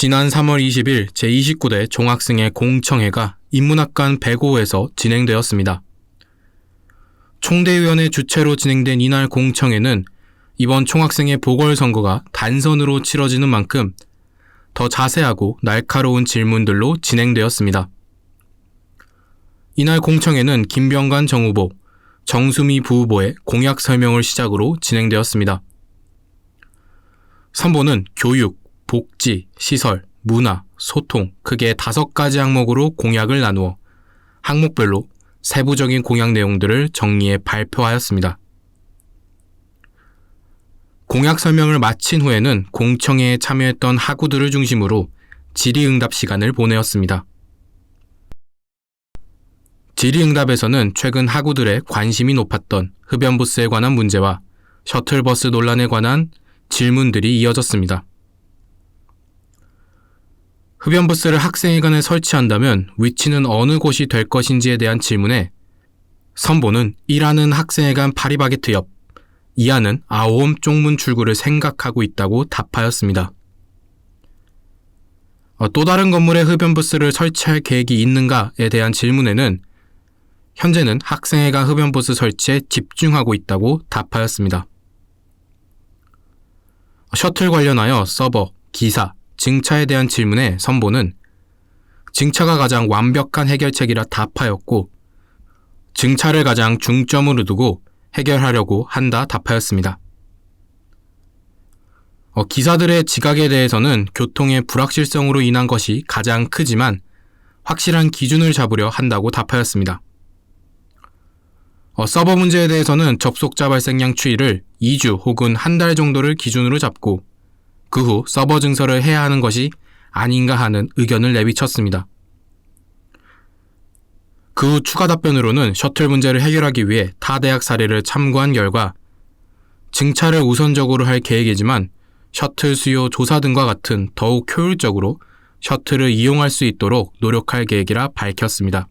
지난 3월 20일 제29대 종학생회 공청회가 인문학관 105에서 진행되었습니다. 총대위원회 주최로 진행된 이날 공청회는 이번 총학생회 보궐선거가 단선으로 치러지는 만큼 더 자세하고 날카로운 질문들로 진행되었습니다. 이날 공청회는 김병관 정후보, 정수미 부후보의 공약 설명을 시작으로 진행되었습니다. 선보는 교육, 복지, 시설, 문화, 소통 크게 5가지 항목으로 공약을 나누어 항목별로 세부적인 공약 내용들을 정리해 발표하였습니다. 공약 설명을 마친 후에는 공청회에 참여했던 학우들을 중심으로 질의응답 시간을 보내었습니다. 질의응답에서는 최근 학우들의 관심이 높았던 흡연부스에 관한 문제와 셔틀버스 논란에 관한 질문들이 이어졌습니다. 흡연부스를 학생회관에 설치한다면 위치는 어느 곳이 될 것인지에 대한 질문에 선보는 1하는 학생회관 파리바게트 옆, 2하는 아오홈 쪽문 출구를 생각하고 있다고 답하였습니다. 또 다른 건물에 흡연부스를 설치할 계획이 있는가에 대한 질문에는 현재는 학생회관 흡연부스 설치에 집중하고 있다고 답하였습니다. 셔틀 관련하여 서버, 기사, 증차에 대한 질문에 선보는 증차가 가장 완벽한 해결책이라 답하였고 증차를 가장 중점으로 두고 해결하려고 한다 답하였습니다. 기사들의 지각에 대해서는 교통의 불확실성으로 인한 것이 가장 크지만 확실한 기준을 잡으려 한다고 답하였습니다. 서버 문제에 대해서는 접속자 발생량 추이를 2주 혹은 한 달 정도를 기준으로 잡고 그 후 서버 증설을 해야 하는 것이 아닌가 하는 의견을 내비쳤습니다. 그 후 추가 답변으로는 셔틀 문제를 해결하기 위해 타 대학 사례를 참고한 결과 증차를 우선적으로 할 계획이지만 셔틀 수요 조사 등과 같은 더욱 효율적으로 셔틀을 이용할 수 있도록 노력할 계획이라 밝혔습니다.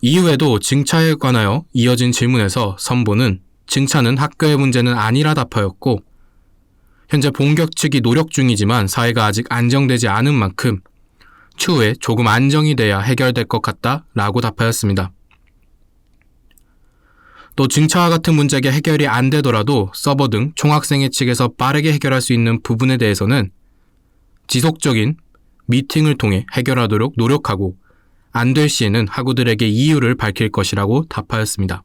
이후에도 증차에 관하여 이어진 질문에서 선보는 증차는 학교의 문제는 아니라 답하였고 현재 본격 측이 노력 중이지만 사회가 아직 안정되지 않은 만큼 추후에 조금 안정이 돼야 해결될 것 같다 라고 답하였습니다. 또 증차와 같은 문제가 해결이 안 되더라도 서버 등 총학생회 측에서 빠르게 해결할 수 있는 부분에 대해서는 지속적인 미팅을 통해 해결하도록 노력하고 안 될 시에는 학우들에게 이유를 밝힐 것이라고 답하였습니다.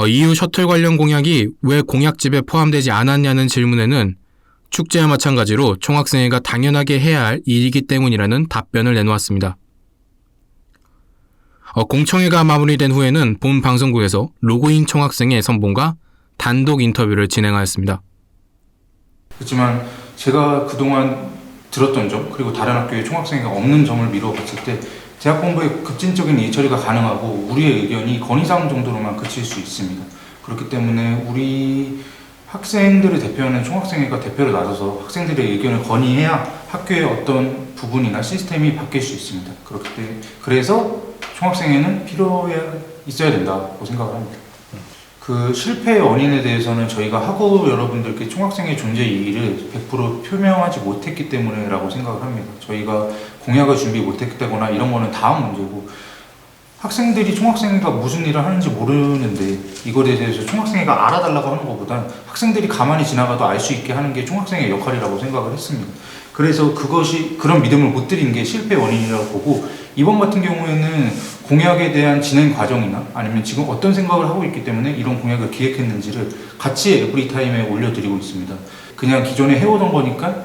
이후 셔틀 관련 공약이 왜 공약집에 포함되지 않았냐는 질문에는 축제와 마찬가지로 총학생회가 당연하게 해야 할 일이기 때문이라는 답변을 내놓았습니다. 공청회가 마무리된 후에는 본 방송국에서 로그인 총학생회 선봉과 단독 인터뷰를 진행하였습니다. 그렇지만 제가 그동안 들었던 점 그리고 다른 학교에 총학생회가 없는 점을 미뤄봤을 때 대학본부의 급진적인 일처리가 가능하고 우리의 의견이 건의사항 정도로만 그칠 수 있습니다. 그렇기 때문에 우리 학생들을 대표하는 총학생회가 대표로 나서서 학생들의 의견을 건의해야 학교의 어떤 부분이나 시스템이 바뀔 수 있습니다. 그래서 총학생회는 필요해 있어야 된다고 생각을 합니다. 그 실패의 원인에 대해서는 저희가 학우 여러분들께 총학생회 존재 이의를 100% 표명하지 못했기 때문이라고 생각을 합니다. 저희가 공약을 준비 못했다거나 이런 거는 다음 문제고 학생들이 총학생회가 무슨 일을 하는지 모르는데 이거에 대해서 총학생회가 알아달라고 하는 것보단 학생들이 가만히 지나가도 알 수 있게 하는 게 총학생회의 역할이라고 생각을 했습니다. 그래서 그런 믿음을 못 드린 게 실패의 원인이라고 보고 이번 같은 경우에는 공약에 대한 진행 과정이나 아니면 지금 어떤 생각을 하고 있기 때문에 이런 공약을 기획했는지를 같이 에브리타임에 올려드리고 있습니다. 그냥 기존에 해오던 거니까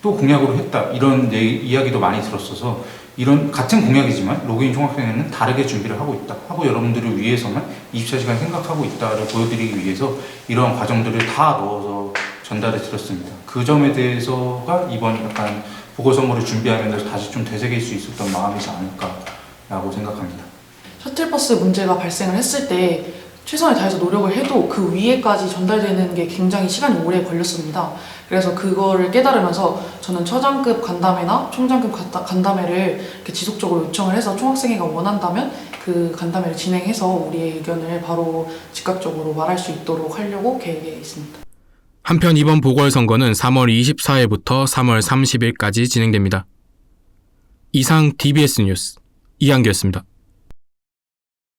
또 공약으로 했다 이런 이야기도 많이 들었어서 이런 같은 공약이지만 로그인 총학생회는 다르게 준비를 하고 있다 하고 여러분들을 위해서만 24시간 생각하고 있다를 보여드리기 위해서 이러한 과정들을 다 넣어서 전달해 드렸습니다. 그 점에 대해서가 이번 약간 보궐선거를 준비하면서 다시 좀 되새길 수 있었던 마음이지 않을까라고 생각합니다. 셔틀버스 문제가 발생을 했을 때 최선을 다해서 노력을 해도 그 위에까지 전달되는 게 굉장히 시간이 오래 걸렸습니다. 그래서 그거를 깨달으면서 저는 처장급 간담회나 총장급 간담회를 이렇게 지속적으로 요청을 해서 총학생회가 원한다면 그 간담회를 진행해서 우리의 의견을 바로 즉각적으로 말할 수 있도록 하려고 계획에 있습니다. 한편 이번 보궐선거는 3월 24일부터 3월 30일까지 진행됩니다. 이상 DBS 뉴스 이한규였습니다.